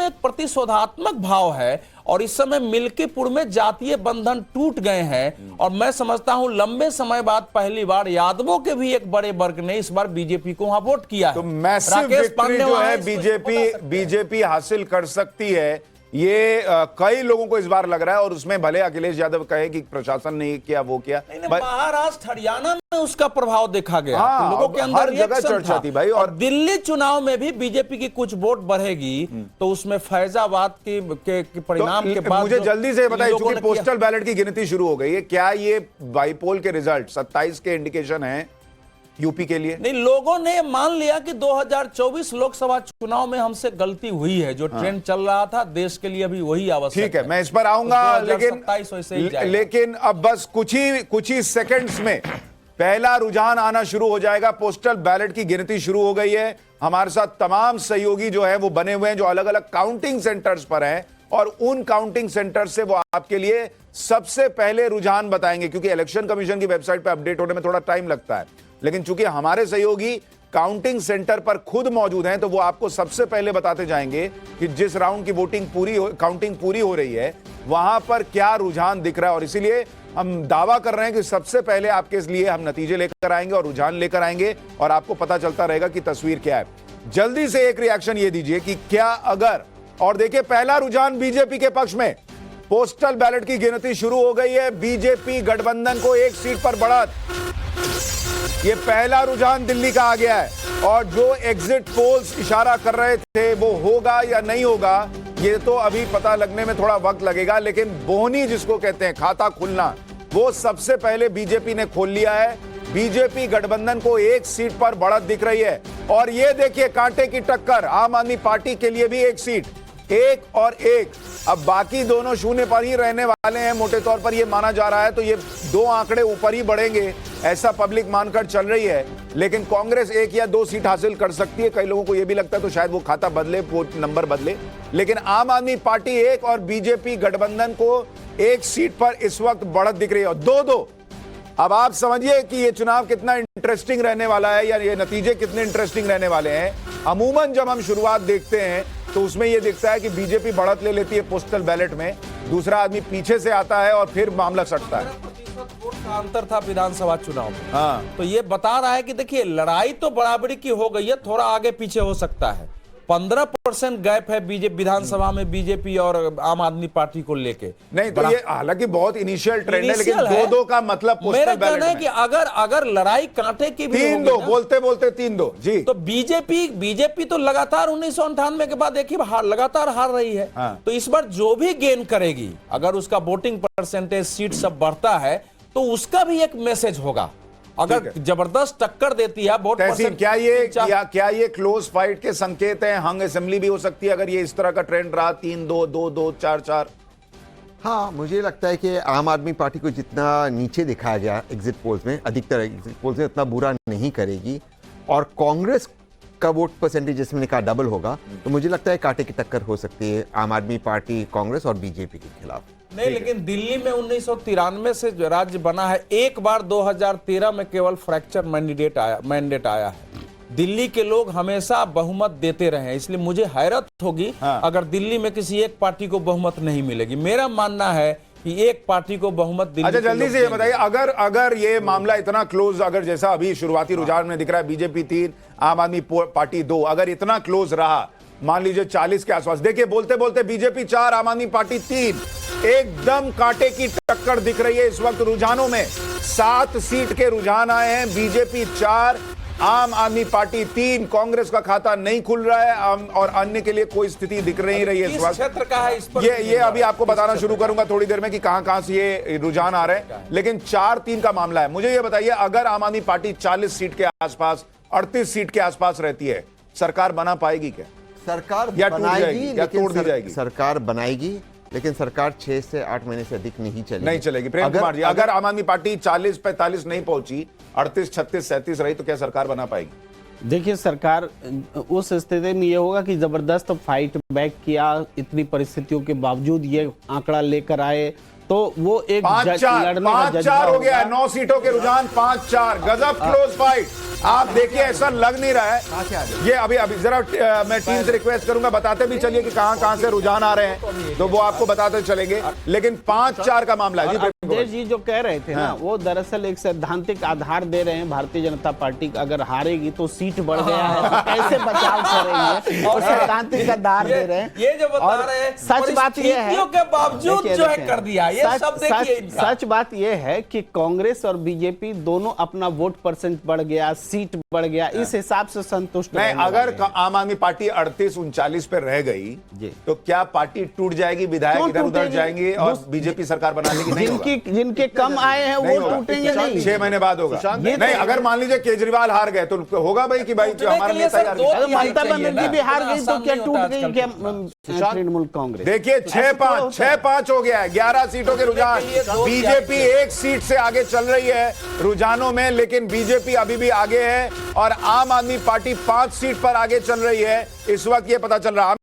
में एक प्रतिशोधात्मक भाव है और इस समय मिल्कीपुर में जातीय बंधन टूट गए हैं और मैं समझता हूं लंबे समय बाद पहली बार यादवों के भी एक बड़े वर्ग ने इस बार बीजेपी को वहां वोट किया है। तो मैसिव विक्ट्री जो है बीजेपी हासिल कर सकती है, ये कई लोगों को इस बार लग रहा है। और उसमें भले अखिलेश यादव कहे कि प्रशासन ने किया वो किया, महाराष्ट्र हरियाणा में उसका प्रभाव देखा गया। हाँ, तो लोगों के अंदर हर जगह चर्चा थी भाई। और दिल्ली चुनाव में भी बीजेपी की कुछ वोट बढ़ेगी तो उसमें फैजाबाद के परिणाम के बाद मुझे जल्दी से बताइए, चूंकि पोस्टल बैलेट की गिनती शुरू हो गई है, क्या ये बाईपोल के रिजल्ट 27 के इंडिकेशन है यूपी के लिए? नहीं, लोगों ने मान लिया कि 2024 लोकसभा चुनाव में हमसे गलती हुई है। जो ट्रेंड चल रहा था देश के लिए अभी वही आवश्यक है। ठीक है, मैं इस पर आऊंगा, लेकिन अब बस कुछ ही सेकंड्स में पहला रुझान आना शुरू हो जाएगा। पोस्टल बैलेट की गिनती शुरू हो गई है। हमारे साथ तमाम सहयोगी जो है वो बने हुए हैं, जो अलग अलग काउंटिंग सेंटर्स पर हैं और उन काउंटिंग सेंटर से वो आपके लिए सबसे पहले रुझान बताएंगे, क्योंकि इलेक्शन कमीशन की वेबसाइट पर अपडेट होने में थोड़ा टाइम लगता है। लेकिन चूंकि हमारे सहयोगी काउंटिंग सेंटर पर खुद मौजूद हैं, तो वो आपको सबसे पहले बताते जाएंगे कि जिस राउंड की काउंटिंग पूरी हो रही है वहां पर क्या रुझान दिख रहा है। और इसीलिए हम दावा कर रहे हैं कि सबसे पहले आपके लिए हम नतीजे लेकर आएंगे और रुझान लेकर आएंगे और आपको पता चलता रहेगा कि तस्वीर क्या है। जल्दी से एक रिएक्शन ये दीजिए कि क्या अगर, और देखिए पहला रुझान बीजेपी के पक्ष में, पोस्टल बैलेट की गिनती शुरू हो गई है। बीजेपी गठबंधन को एक सीट पर बढ़त, ये पहला रुझान दिल्ली का आ गया है। और जो एग्जिट पोल्स इशारा कर रहे थे वो होगा या नहीं होगा, ये तो अभी पता लगने में थोड़ा वक्त लगेगा। लेकिन बोहनी जिसको कहते हैं, खाता खुलना, वो सबसे पहले बीजेपी ने खोल लिया है। बीजेपी गठबंधन को एक सीट पर बढ़त दिख रही है। और ये देखिए कांटे की टक्कर, आम आदमी पार्टी के लिए भी एक सीट, 1 और 1। अब बाकी दोनों शून्य पर ही रहने वाले हैं, मोटे तौर पर ये माना जा रहा है। तो ये दो आंकड़े ऊपर ही बढ़ेंगे, ऐसा पब्लिक मानकर चल रही है। लेकिन कांग्रेस 1 या 2 सीट हासिल कर सकती है। कई लोगों को यह भी लगता है तो शायद वो खाता बदले, वो नंबर बदले। लेकिन आम आदमी पार्टी 1 और बीजेपी गठबंधन को 1 सीट पर इस वक्त बढ़त दिख रही है, और 2-2। अब आप समझिए कि ये चुनाव कितना इंटरेस्टिंग रहने वाला है, या ये नतीजे कितने इंटरेस्टिंग रहने वाले हैं। अमूमन जब हम शुरुआत देखते हैं तो उसमें यह दिखता है कि बीजेपी बढ़त ले लेती है पोस्टल बैलेट में, दूसरा आदमी पीछे से आता है और फिर मामला सटता है। वोट का अंतर था विधानसभा चुनाव में। हाँ, तो ये बता रहा है कि देखिए लड़ाई तो बराबरी की हो गई है, थोड़ा आगे पीछे हो सकता है। 15% गैप है बीजेपी विधानसभा में, बीजेपी और आम आदमी पार्टी को लेके। नहीं तो ये हालांकि बहुत इनिशियल ट्रेंड है, लेकिन 2-2 का मतलब पोस्टल बैलेट है कि अगर लड़ाई कांटे की भी 3-2 बोलते 3-2 जी, तो बीजेपी तो लगातार 1998 के बाद एक ही लगातार हार रही है। हाँ। तो इस बार जो भी गेन करेगी, अगर उसका वोटिंग परसेंटेज, सीट सब बढ़ता है, तो उसका भी एक मैसेज होगा। अगर जबरदस्त टक्कर देती है वोट परसेंट, क्या ये क्लोज फाइट के संकेत हैं? हंग असेंबली भी हो सकती है अगर ये इस तरह का ट्रेंड रहा, 3-2, 2-2, 4-4। हाँ, मुझे लगता है कि आम आदमी पार्टी को जितना नीचे दिखाया गया एग्जिट पोल्स में, अधिकतर एग्जिट पोल्स में, उतना बुरा नहीं करेगी। और कांग्रेस का वोट परसेंटेज जिसमें ने कहा डबल होगा, तो मुझे लगता है कांटे की टक्कर हो सकती है आम आदमी पार्टी, कांग्रेस और बीजेपी के खिलाफ। नहीं, लेकिन दिल्ली में 1993 से जो राज्य बना है, एक बार 2013 में केवल फ्रैक्चर मैंडेट आया है। दिल्ली के लोग हमेशा बहुमत देते रहे, इसलिए मुझे हैरत होगी अगर दिल्ली में किसी एक पार्टी को बहुमत नहीं मिलेगी। मेरा मानना है कि एक पार्टी को बहुमत दिल्ली। अच्छा, जल्दी से ये बताइए, अगर ये मामला इतना क्लोज, अगर जैसा अभी शुरुआती रुझान में दिख रहा है बीजेपी 3, आम आदमी पार्टी 2, अगर इतना क्लोज रहा, मान लीजिए 40 के आसपास, देखिए बोलते बोलते बीजेपी 4, आम आदमी पार्टी 3, एकदम कांटे की टक्कर दिख रही है इस वक्त रुझानों में। 7 सीट के रुझान आए हैं, बीजेपी 4, आम आदमी पार्टी 3। कांग्रेस का खाता नहीं खुल रहा है और अन्य के लिए कोई स्थिति दिख नहीं रही है इस वक्त। क्षेत्र का है, इस पर ये अभी आपको बताना शुरू करूंगा थोड़ी देर में कि कहां से ये रुझान आ रहे हैं। लेकिन 4-3 का मामला है। मुझे ये बताइए, अगर आम आदमी पार्टी 40 सीट के आसपास, 38 सीट के आसपास रहती है, सरकार बना पाएगी क्या? सरकार बनाएगी या तोड़ दी जाएगी? सरकार बनाएगी, लेकिन सरकार 6 से 8 महीने से अधिक नहीं चलेगी। प्रेम कुमार जी, अगर आम आदमी पार्टी 40-45 नहीं पहुंची, 38, 36, 37 रही, तो क्या सरकार बना पाएगी? देखिए, सरकार उस स्थिति में ये होगा कि जबरदस्त फाइट बैक किया, इतनी परिस्थितियों के बावजूद ये आंकड़ा लेकर आए, तो वो एक 5-4 हो गया है। 9 सीटों के रुझान, 5-4, गजब क्लोज फाइट। आप देखिए ऐसा लग नहीं रहा है। ये अभी अभी जरा मैं टीम से रिक्वेस्ट करूंगा, बताते भी चलिए कि कहां से रुझान आ रहे हैं, तो वो आपको बताते चलेंगे। लेकिन 5-4 का मामला है। अवधेश जी जो कह रहे थे ना, वो दरअसल एक सैद्धांतिक आधार दे रहे हैं। भारतीय जनता पार्टी अगर हारेगी तो सीट बढ़ गया है, तो कैसे बचाव करेंगे, और सैद्धांतिक आधार दे रहे हैं। ये जो बता रहे हैं, सच बात ये है, के बावजूद जो है कर दिया, ये सब देखिए। सच बात ये है कि कांग्रेस और बीजेपी दोनों अपना वोट परसेंट बढ़ गया, सीट बढ़ गया, इस हिसाब से संतुष्ट नहीं। अगर आम आदमी पार्टी 38-39 पे रह गई तो क्या पार्टी टूट जाएगी, विधायक इधर उधर जाएंगे और बीजेपी सरकार बना लेगी? नहीं, जिनके कम आए हैं वो टूटेंगे नहीं। 6 महीने बाद होगा। नहीं, अगर मान लीजिए केजरीवाल हार गए तो होगा भाई कि भाई हमारे लिए ममता बनर्जी भी हार गई तो क्या टूट गई क्या तृणमूल कांग्रेस? देखिए 6-5 हो गया है, 11 सीटों के रुझान। बीजेपी 1 सीट से आगे चल रही है रुझानों में, लेकिन बीजेपी अभी भी आगे है और आम आदमी पार्टी 5 सीट पर आगे चल रही है। इस वक्त ये पता चल रहा है।